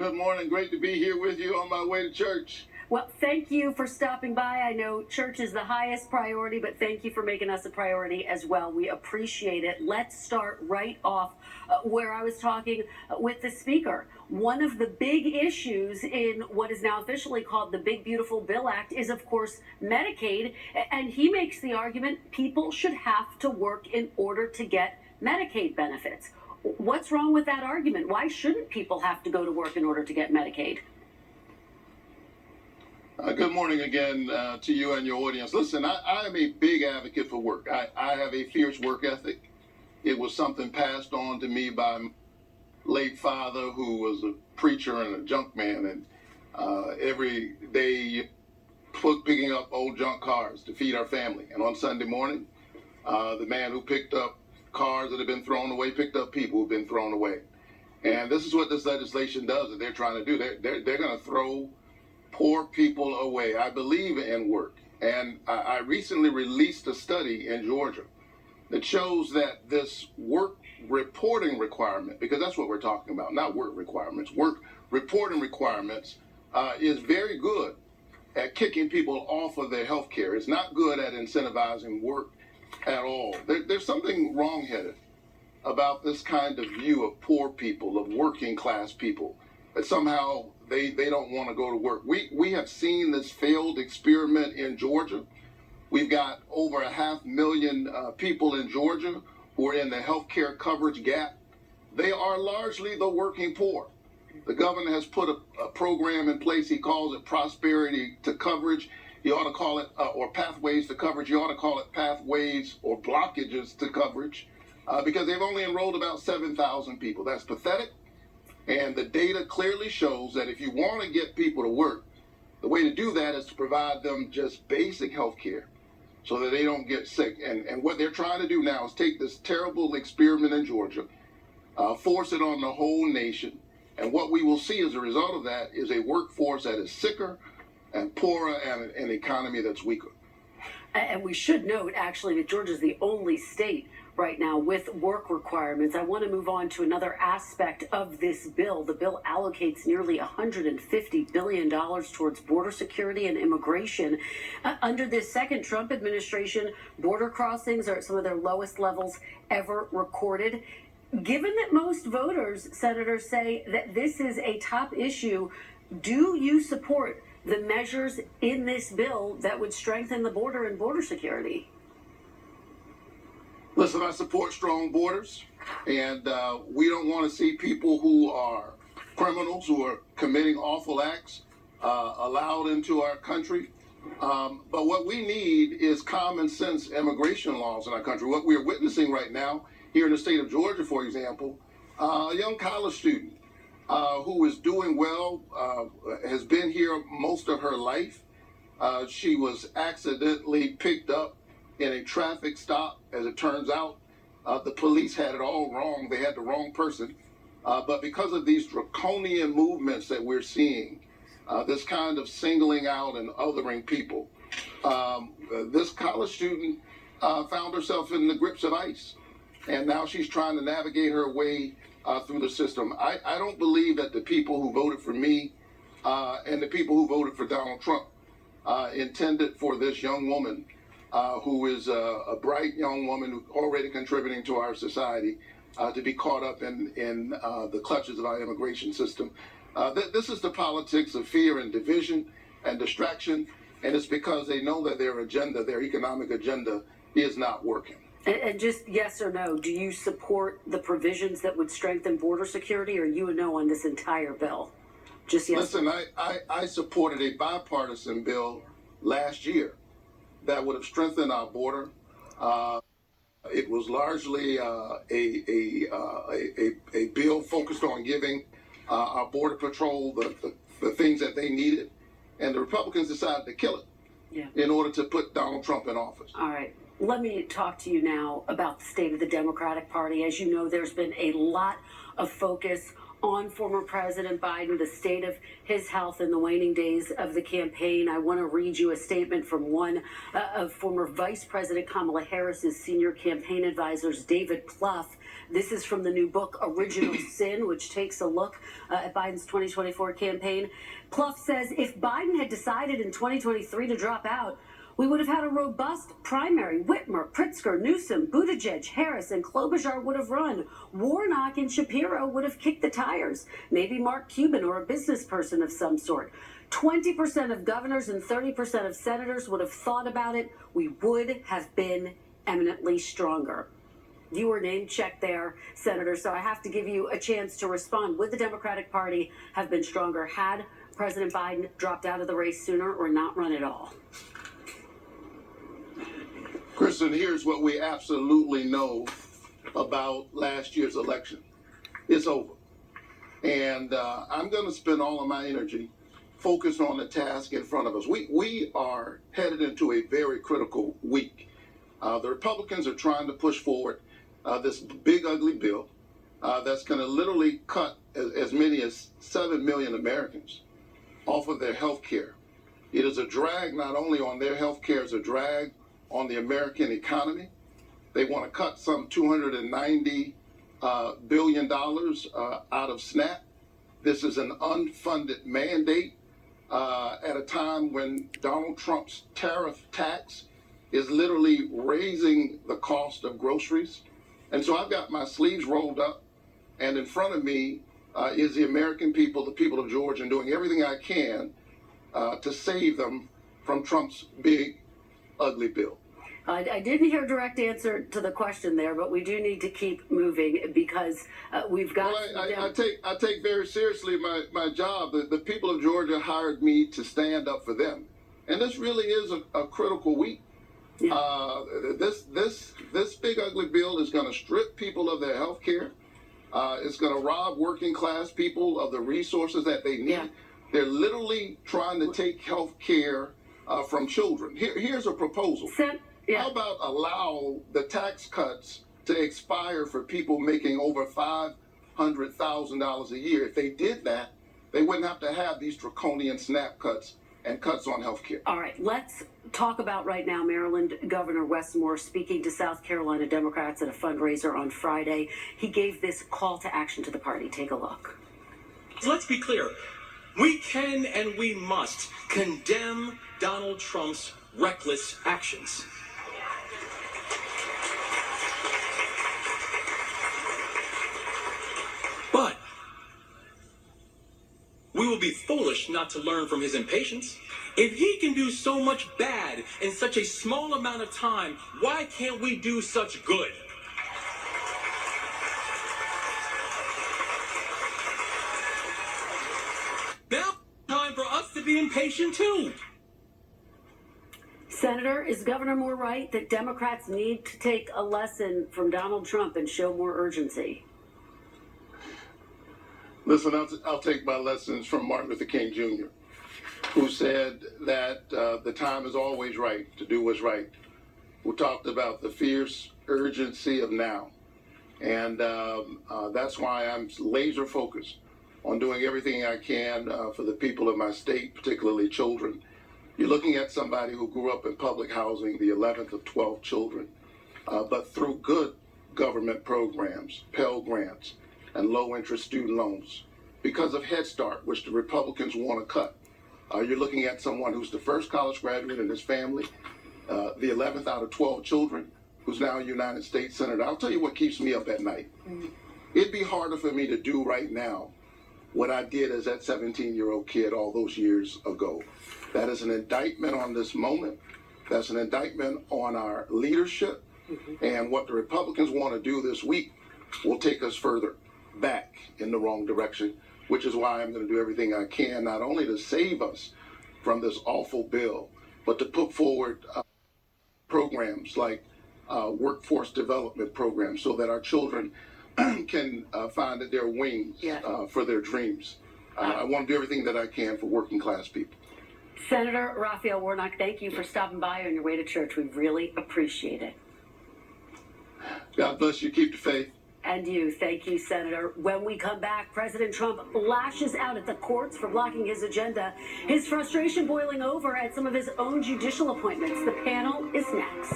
Good morning. Great to be here with you on my way to church. Well, thank you for stopping by. I know church is the highest priority, but thank you for making us a priority as well. We appreciate it. Let's start right off where I was talking with the speaker. One of the big issues in what is now officially called the Big Beautiful Bill Act is, of course, Medicaid. And he makes the argument people should have to work in order to get Medicaid benefits. What's wrong with that argument? Why shouldn't people have to go to work in order to get Medicaid? Good morning again to you and your audience. Listen, I am a big advocate for work. I have a fierce work ethic. It was something passed on to me by my late father, who was a preacher and a junk man, and every day picking up old junk cars to feed our family. And on Sunday morning, the man who picked up cars that have been thrown away picked up people who've been thrown away. And this is what this legislation does that they're trying to do. They're going to throw poor people away. I believe in work. And I recently released a study in Georgia that shows that this work reporting requirement, because that's what we're talking about, not work requirements, work reporting requirements is very good at kicking people off of their health care. It's not good at incentivizing work at all. There's something wrong-headed about this kind of view of poor people, of working class people, that somehow they don't want to go to work. We have seen this failed experiment in Georgia. We've got over 500,000 people in Georgia who are in the health care coverage gap. They are largely the working poor. The governor has put a program in place. He calls it Prosperity to Coverage. You ought to call it, or Pathways to Coverage. You ought to call it Pathways or Blockages to Coverage, because they've only enrolled about 7,000 people. That's pathetic. And the data clearly shows that if you want to get people to work, the way to do that is to provide them just basic health care so that they don't get sick. And what they're trying to do now is take this terrible experiment in Georgia, force it on the whole nation. And what we will see as a result of that is a workforce that is sicker and poorer and an economy that's weaker. And we should note, actually, that Georgia is the only state right now with work requirements. I want to move on to another aspect of this bill. The bill allocates nearly $150 billion towards border security and immigration. Under this second Trump administration, border crossings are at some of their lowest levels ever recorded. Given that most voters, senators, say that this is a top issue, do you support the measures in this bill that would strengthen the border and border security? Listen, I support strong borders, and we don't want to see people who are criminals, who are committing awful acts, allowed into our country. But what we need is common sense immigration laws in our country. What we're witnessing right now here in the state of Georgia, for example, a young college student who is doing well, has been here most of her life. She was accidentally picked up in a traffic stop. As it turns out, the police had it all wrong. They had the wrong person. But because of these draconian movements that we're seeing, this kind of singling out and othering people, this college student found herself in the grips of ICE. And now she's trying to navigate her way through the system. I don't believe that the people who voted for me and the people who voted for Donald Trump intended for this young woman, who is a bright young woman who's already contributing to our society, to be caught up in the clutches of our immigration system. This is the politics of fear and division and distraction, and it's because they know that their agenda, their economic agenda, is not working. And just yes or no, do you support the provisions that would strengthen border security, or you a no on this entire bill? Just yes. Listen, I supported a bipartisan bill last year that would have strengthened our border. It was largely a bill focused on giving our Border Patrol the things that they needed, and the Republicans decided to kill it in order to put Donald Trump in office. All right. Let me talk to you now about the state of the Democratic Party. As you know, there's been a lot of focus on former President Biden, the state of his health in the waning days of the campaign. I want to read you a statement from one of former Vice President Kamala Harris's senior campaign advisors, David Plouffe. This is from the new book, Original Sin, which takes a look at Biden's 2024 campaign. Plouffe says, if Biden had decided in 2023 to drop out, we would have had a robust primary. Whitmer, Pritzker, Newsom, Buttigieg, Harris, and Klobuchar would have run. Warnock and Shapiro would have kicked the tires. Maybe Mark Cuban or a business person of some sort. 20% of governors and 30% of senators would have thought about it. We would have been eminently stronger. You were name checked there, Senator, so I have to give you a chance to respond. Would the Democratic Party have been stronger had President Biden dropped out of the race sooner or not run at all? Kristen, here's what we absolutely know about last year's election. It's over. And I'm going to spend all of my energy focused on the task in front of us. We are headed into a very critical week. The Republicans are trying to push forward this big, ugly bill that's going to literally cut as many as 7 million Americans off of their health care. It is a drag not only on their health care, it's a drag on the American economy. They want to cut some $290 billion out of SNAP. This is an unfunded mandate at a time when Donald Trump's tariff tax is literally raising the cost of groceries. And so I've got my sleeves rolled up, and in front of me is the American people, the people of Georgia, and doing everything I can to save them from Trump's big, ugly bill. I didn't hear a direct answer to the question there, but we do need to keep moving because we've got... Well, I take very seriously my job. The people of Georgia hired me to stand up for them. And this really is a critical week. Yeah. This big ugly bill is going to strip people of their health care. It's going to rob working class people of the resources that they need. Yeah. They're literally trying to take health care from children. Here's a proposal. Yeah. How about allow the tax cuts to expire for people making over $500,000 a year? If they did that, they wouldn't have to have these draconian SNAP cuts and cuts on health care. All right, let's talk about right now Maryland Governor Wes Moore speaking to South Carolina Democrats at a fundraiser on Friday. He gave this call to action to the party. Take a look. Let's be clear. We can and we must condemn Donald Trump's reckless actions. But we will be foolish not to learn from his impatience. If he can do so much bad in such a small amount of time, why can't we do such good? Now, time for us to be impatient too. Senator, is Governor Moore right that Democrats need to take a lesson from Donald Trump and show more urgency? Listen, I'll take my lessons from Martin Luther King Jr., who said that the time is always right to do what's right. Who talked about the fierce urgency of now. And that's why I'm laser focused on doing everything I can for the people of my state, particularly children. You're looking at somebody who grew up in public housing, the 11th of 12 children, but through good government programs, Pell Grants, and low-interest student loans. Because of Head Start, which the Republicans want to cut, you're looking at someone who's the first college graduate in his family, the 11th out of 12 children, who's now a United States Senator. I'll tell you what keeps me up at night. It'd be harder for me to do right now what I did as that 17-year-old kid all those years ago. That is an indictment on this moment. That's an indictment on our leadership. And what the Republicans want to do this week will take us further back in the wrong direction, which is why I'm going to do everything I can, not only to save us from this awful bill, but to put forward programs like workforce development programs so that our children can find their wings for their dreams. I want to do everything that I can for working class people. Senator Raphael Warnock, thank you for stopping by on your way to church. We really appreciate it. God bless you. Keep the faith. And you. Thank you, Senator. When we come back, President Trump lashes out at the courts for blocking his agenda. His frustration boiling over at some of his own judicial appointments. The panel is next.